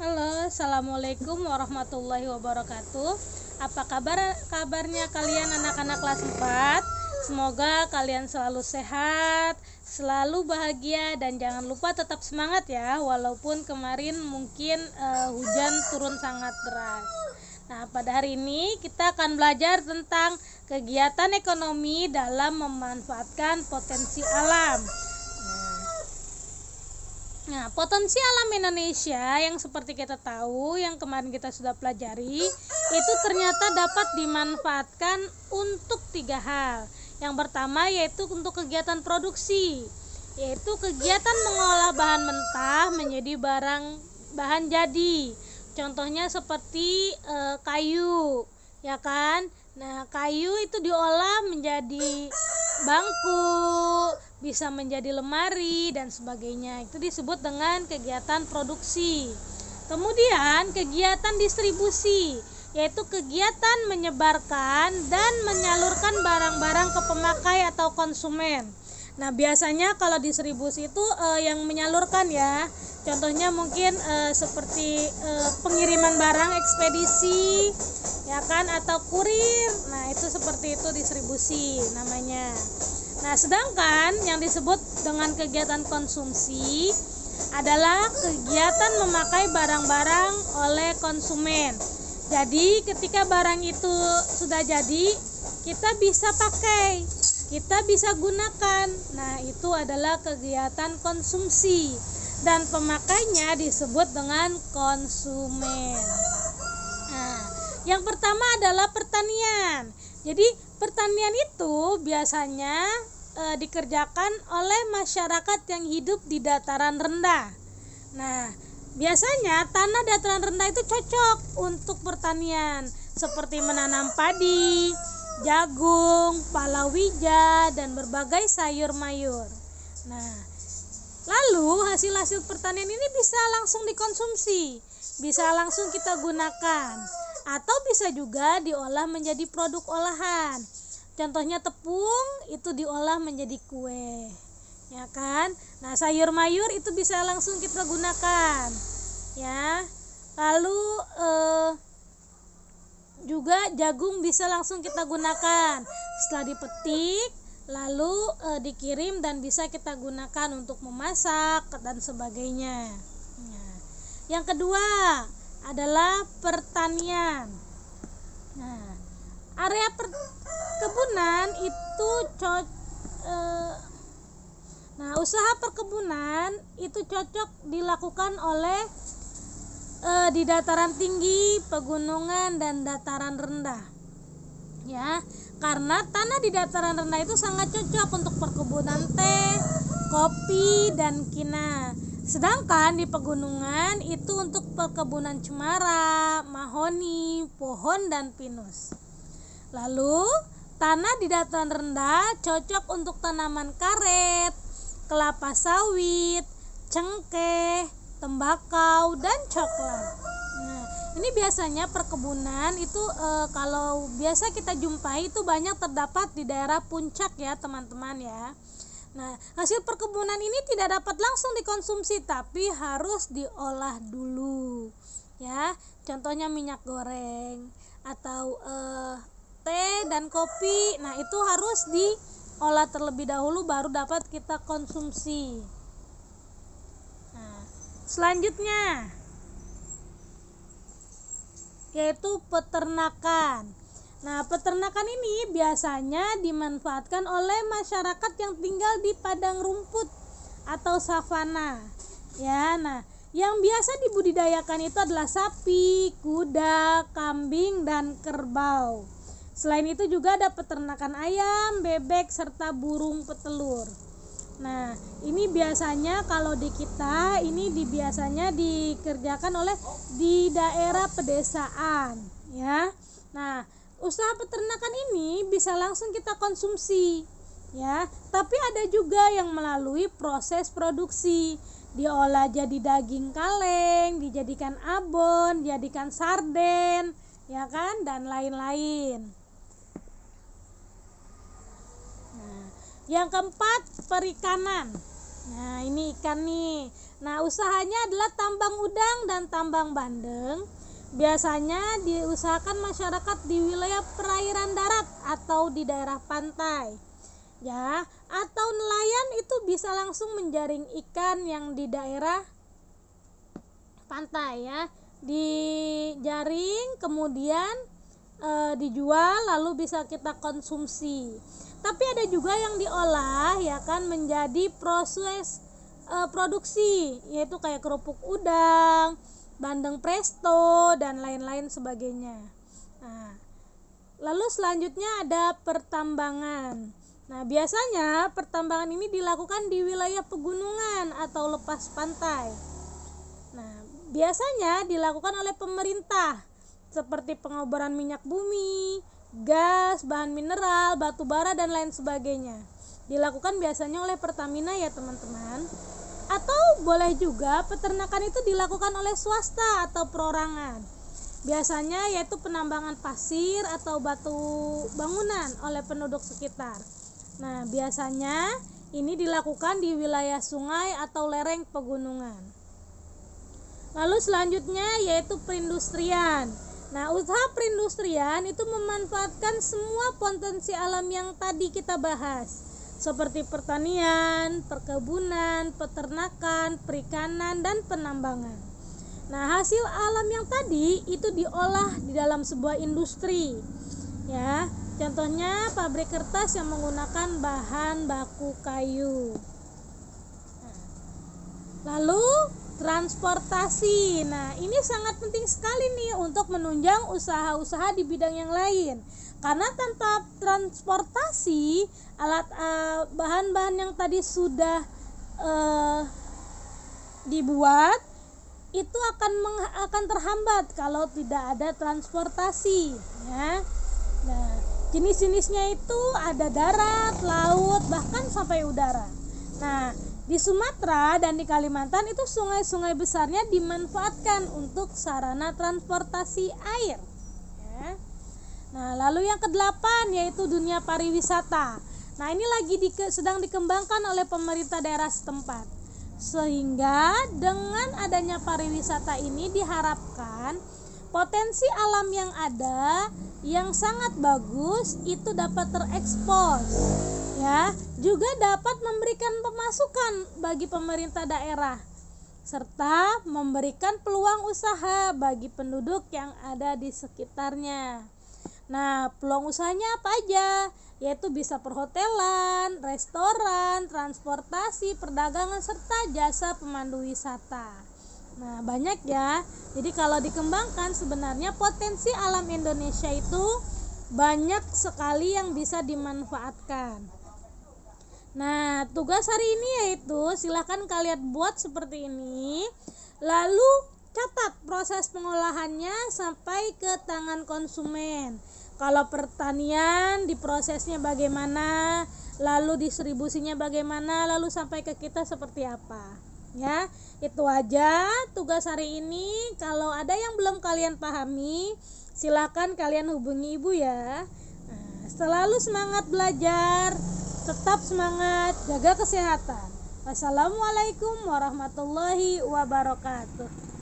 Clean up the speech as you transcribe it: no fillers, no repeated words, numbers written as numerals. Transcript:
Halo, assalamualaikum warahmatullahi wabarakatuh. Apa kabarnya kalian anak-anak kelas 4? Semoga kalian selalu sehat, selalu bahagia, dan jangan lupa tetap semangat ya, walaupun kemarin mungkin hujan turun sangat deras. Nah, pada hari ini kita akan belajar tentang kegiatan ekonomi dalam memanfaatkan potensi alam. Nah, potensi alam Indonesia yang seperti kita tahu, yang kemarin kita sudah pelajari, itu ternyata dapat dimanfaatkan untuk 3 hal. Yang pertama yaitu untuk kegiatan produksi, yaitu kegiatan mengolah bahan mentah menjadi bahan jadi. Contohnya seperti kayu, ya kan? Nah, kayu itu diolah menjadi bangku, bisa menjadi lemari dan sebagainya. Itu disebut dengan kegiatan produksi. Kemudian kegiatan distribusi, yaitu kegiatan menyebarkan dan menyalurkan barang-barang ke pemakai atau konsumen. Nah, biasanya kalau distribusi itu yang menyalurkan ya. Contohnya mungkin seperti pengiriman barang, ekspedisi, ya kan, atau kurir. Nah, itu seperti itu distribusi namanya. Nah, sedangkan yang disebut dengan kegiatan konsumsi adalah kegiatan memakai barang-barang oleh konsumen. Jadi, ketika barang itu sudah jadi, kita bisa pakai, kita bisa gunakan. Nah, itu adalah kegiatan konsumsi dan pemakainya disebut dengan konsumen. Nah, yang pertama adalah pertanian. Jadi, pertanian itu biasanya dikerjakan oleh masyarakat yang hidup di dataran rendah. Nah, biasanya tanah dataran rendah itu cocok untuk pertanian, seperti menanam padi, jagung, palawija, dan berbagai sayur mayur. Nah, lalu hasil-hasil pertanian ini bisa langsung dikonsumsi, bisa langsung kita gunakan, atau bisa juga diolah menjadi produk olahan. Contohnya tepung itu diolah menjadi kue, ya kan? Nah, sayur mayur itu bisa langsung kita gunakan, ya. Lalu juga jagung bisa langsung kita gunakan setelah dipetik, lalu dikirim dan bisa kita gunakan untuk memasak dan sebagainya. Nah, yang kedua adalah pertanian. Nah, area perkebunan itu usaha perkebunan itu cocok dilakukan oleh di dataran tinggi, pegunungan, dan dataran rendah, ya, karena tanah di dataran rendah itu sangat cocok untuk perkebunan teh, kopi, dan kina. Sedangkan di pegunungan itu untuk perkebunan cemara, mahoni, pohon, dan pinus. Lalu tanah di dataran rendah cocok untuk tanaman karet, kelapa sawit, cengkeh, tembakau, dan coklat. Nah, ini biasanya perkebunan itu kalau biasa kita jumpai itu banyak terdapat di daerah puncak ya teman-teman ya. Nah, hasil perkebunan ini tidak dapat langsung dikonsumsi tapi harus diolah dulu ya. Contohnya minyak goreng atau teh dan kopi. Nah, itu harus diolah terlebih dahulu baru dapat kita konsumsi. Nah, selanjutnya yaitu peternakan. Nah, peternakan ini biasanya dimanfaatkan oleh masyarakat yang tinggal di padang rumput atau savana. Ya, nah, yang biasa dibudidayakan itu adalah sapi, kuda, kambing, dan kerbau. Selain itu juga ada peternakan ayam, bebek, serta burung petelur. Nah, ini biasanya kalau di kita ini biasanya dikerjakan oleh di daerah pedesaan, ya. Nah, usaha peternakan ini bisa langsung kita konsumsi, ya. Tapi ada juga yang melalui proses produksi, diolah jadi daging kaleng, dijadikan abon, dijadikan sarden, ya kan, dan lain-lain. Yang keempat, perikanan. Nah, ini ikan nih. Nah, usahanya adalah tambang udang dan tambang bandeng. Biasanya diusahakan masyarakat di wilayah perairan darat atau di daerah pantai. Ya, atau nelayan itu bisa langsung menjaring ikan yang di daerah pantai ya. Dijaring kemudian dijual lalu bisa kita konsumsi. Tapi ada juga yang diolah ya kan menjadi proses produksi, yaitu kayak kerupuk udang, bandeng presto dan lain-lain sebagainya. Nah, lalu selanjutnya ada pertambangan. Nah, biasanya pertambangan ini dilakukan di wilayah pegunungan atau lepas pantai. Nah, biasanya dilakukan oleh pemerintah seperti pengoboran minyak bumi, gas, bahan mineral, batu bara dan lain sebagainya. Dilakukan biasanya oleh Pertamina ya teman-teman. Atau boleh juga peternakan itu dilakukan oleh swasta atau perorangan. Biasanya yaitu penambangan pasir atau batu bangunan oleh penduduk sekitar. Nah, biasanya ini dilakukan di wilayah sungai atau lereng pegunungan. Lalu selanjutnya yaitu perindustrian. Nah, usaha perindustrian itu memanfaatkan semua potensi alam yang tadi kita bahas, seperti pertanian, perkebunan, peternakan, perikanan, dan penambangan. Nah, hasil alam yang tadi itu diolah di dalam sebuah industri. Ya, contohnya pabrik kertas yang menggunakan bahan baku kayu. Lalu transportasi. Nah, ini sangat penting sekali nih untuk menunjang usaha-usaha di bidang yang lain. Karena tanpa transportasi, bahan-bahan yang tadi sudah dibuat itu akan terhambat kalau tidak ada transportasi, ya. Nah, jenis-jenisnya itu ada darat, laut, bahkan sampai udara. Nah, di Sumatera dan di Kalimantan itu sungai-sungai besarnya dimanfaatkan untuk sarana transportasi air. Ya. Nah, lalu yang ke-8 yaitu dunia pariwisata. Nah, ini sedang dikembangkan oleh pemerintah daerah setempat. Sehingga dengan adanya pariwisata ini diharapkan potensi alam yang ada yang sangat bagus itu dapat terekspos. Ya, juga dapat memberikan pemasukan bagi pemerintah daerah serta memberikan peluang usaha bagi penduduk yang ada di sekitarnya. Nah, peluang usahanya apa aja? Yaitu bisa perhotelan, restoran, transportasi, perdagangan serta jasa pemandu wisata. Nah, banyak ya. Jadi kalau dikembangkan sebenarnya potensi alam Indonesia itu banyak sekali yang bisa dimanfaatkan. Nah, tugas hari ini yaitu silakan kalian buat seperti ini. Lalu catat proses pengolahannya sampai ke tangan konsumen. Kalau pertanian diprosesnya bagaimana, lalu distribusinya bagaimana, lalu sampai ke kita seperti apa. Ya, itu aja tugas hari ini. Kalau ada yang belum kalian pahami, silakan kalian hubungi ibu ya. Nah, selalu semangat belajar, tetap semangat, jaga kesehatan. Wassalamualaikum warahmatullahi wabarakatuh.